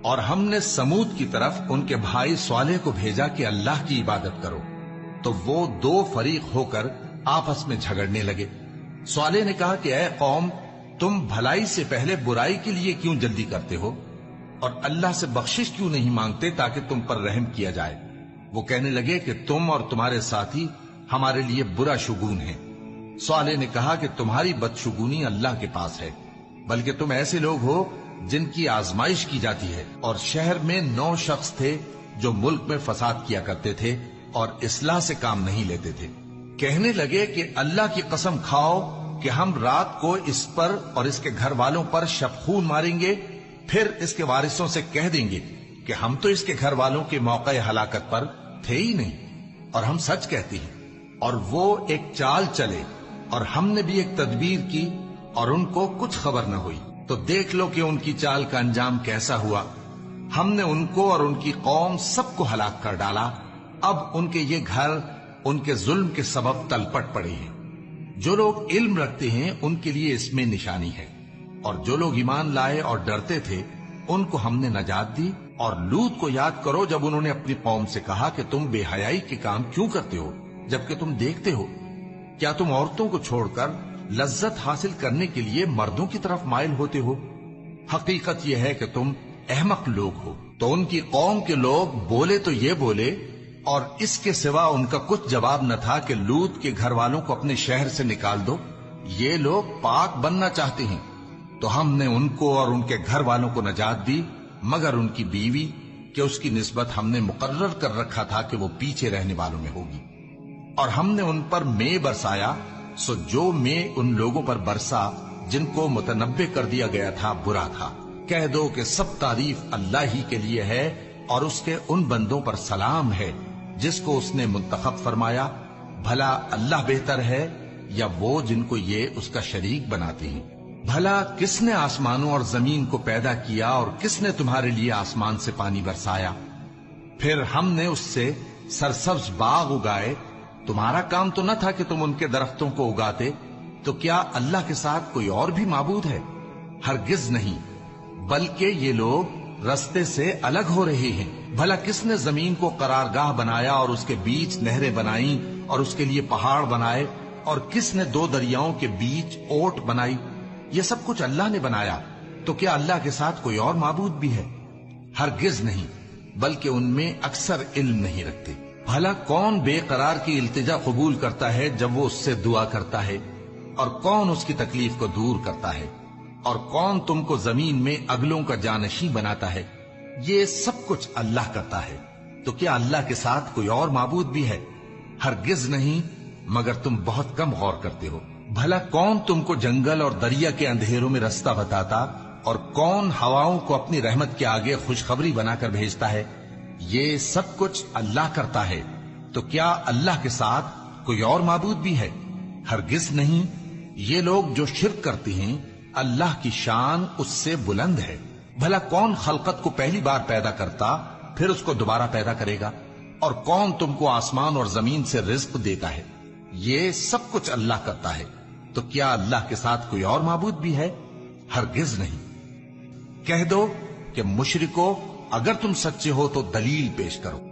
اور ہم نے سمود کی طرف ان کے بھائی صالح کو بھیجا کہ اللہ کی عبادت کرو، تو وہ دو فریق ہو کر آپس میں جھگڑنے لگے۔ صالح نے کہا کہ اے قوم، تم بھلائی سے پہلے برائی کے لیے کیوں جلدی کرتے ہو اور اللہ سے بخشش کیوں نہیں مانگتے تاکہ تم پر رحم کیا جائے؟ وہ کہنے لگے کہ تم اور تمہارے ساتھی ہمارے لیے برا شگون ہیں۔ صالح نے کہا کہ تمہاری بدشگونی اللہ کے پاس ہے، بلکہ تم ایسے لوگ ہو جن کی آزمائش کی جاتی ہے۔ اور شہر میں 9 شخص تھے جو ملک میں فساد کیا کرتے تھے اور اصلاح سے کام نہیں لیتے تھے۔ کہنے لگے کہ اللہ کی قسم کھاؤ کہ ہم رات کو اس پر اور اس کے گھر والوں پر شبخون ماریں گے، پھر اس کے وارثوں سے کہہ دیں گے کہ ہم تو اس کے گھر والوں کے موقع ہلاکت پر تھے ہی نہیں، اور ہم سچ کہتے ہیں۔ اور وہ ایک چال چلے، اور ہم نے بھی ایک تدبیر کی اور ان کو کچھ خبر نہ ہوئی۔ تو دیکھ لو کہ ان کی چال کا انجام کیسا ہوا۔ ہم نے ان کو اور ان کی قوم سب کو ہلاک کر ڈالا۔ اب ان کے یہ گھر ان کے ظلم کے سبب تلپٹ پڑے ہیں۔ جو لوگ علم رکھتے ہیں ان کے لیے اس میں نشانی ہے، اور جو لوگ ایمان لائے اور ڈرتے تھے ان کو ہم نے نجات دی۔ اور لوط کو یاد کرو جب انہوں نے اپنی قوم سے کہا کہ تم بے حیائی کے کام کیوں کرتے ہو جبکہ تم دیکھتے ہو؟ کیا تم عورتوں کو چھوڑ کر لذت حاصل کرنے کے لیے مردوں کی طرف مائل ہوتے ہو؟ حقیقت یہ ہے کہ تم احمق لوگ ہو۔ تو ان کی قوم کے لوگ بولے تو یہ بولے، اور اس کے سوا ان کا کچھ جواب نہ تھا کہ لوط کے گھر والوں کو اپنے شہر سے نکال دو، یہ لوگ پاک بننا چاہتے ہیں۔ تو ہم نے ان کو اور ان کے گھر والوں کو نجات دی، مگر ان کی بیوی کہ اس کی نسبت ہم نے مقرر کر رکھا تھا کہ وہ پیچھے رہنے والوں میں ہوگی۔ اور ہم نے ان پر مے برسایا، سو جو مے ان لوگوں پر برسا جن کو متنبع کر دیا گیا تھا برا تھا۔ کہہ دو کہ سب تعریف اللہ ہی کے لیے ہے، اور اس کے ان بندوں پر سلام ہے جس کو اس نے منتخب فرمایا۔ بھلا اللہ بہتر ہے یا وہ جن کو یہ اس کا شریک بناتے ہیں؟ بھلا کس نے آسمانوں اور زمین کو پیدا کیا، اور کس نے تمہارے لیے آسمان سے پانی برسایا؟ پھر ہم نے اس سے سرسبز باغ اگائے۔ تمہارا کام تو نہ تھا کہ تم ان کے درختوں کو اگاتے؟ تو کیا اللہ کے ساتھ کوئی اور بھی معبود ہے؟ ہرگز نہیں، بلکہ یہ لوگ رستے سے الگ ہو رہے ہیں۔ بھلا کس نے زمین کو قرارگاہ بنایا اور اس کے بیچ نہریں بنائیں اور اس کے لیے پہاڑ بنائے، اور کس نے 2 دریاؤں کے بیچ اوٹ بنائی؟ یہ سب کچھ اللہ نے بنایا۔ تو کیا اللہ کے ساتھ کوئی اور معبود بھی ہے؟ ہرگز نہیں، بلکہ ان میں اکثر علم نہیں رکھتے۔ بھلا کون بے قرار کی التجا قبول کرتا ہے جب وہ اس سے دعا کرتا ہے، اور کون اس کی تکلیف کو دور کرتا ہے، اور کون تم کو زمین میں اگلوں کا جانشین بناتا ہے؟ یہ سب کچھ اللہ کرتا ہے۔ تو کیا اللہ کے ساتھ کوئی اور معبود بھی ہے؟ ہرگز نہیں، مگر تم بہت کم غور کرتے ہو۔ بھلا کون تم کو جنگل اور دریا کے اندھیروں میں رستہ بتاتا، اور کون ہواؤں کو اپنی رحمت کے آگے خوشخبری بنا کر بھیجتا ہے؟ یہ سب کچھ اللہ کرتا ہے۔ تو کیا اللہ کے ساتھ کوئی اور معبود بھی ہے؟ ہرگز نہیں۔ یہ لوگ جو شرک کرتے ہیں اللہ کی شان اس سے بلند ہے۔ بھلا کون خلقت کو پہلی بار پیدا کرتا پھر اس کو دوبارہ پیدا کرے گا؟ اور کون تم کو آسمان اور زمین سے رزق دیتا ہے؟ یہ سب کچھ اللہ کرتا ہے۔ تو کیا اللہ کے ساتھ کوئی اور معبود بھی ہے؟ ہرگز نہیں۔ کہہ دو کہ مشرکو، اگر تم سچے ہو تو دلیل پیش کرو۔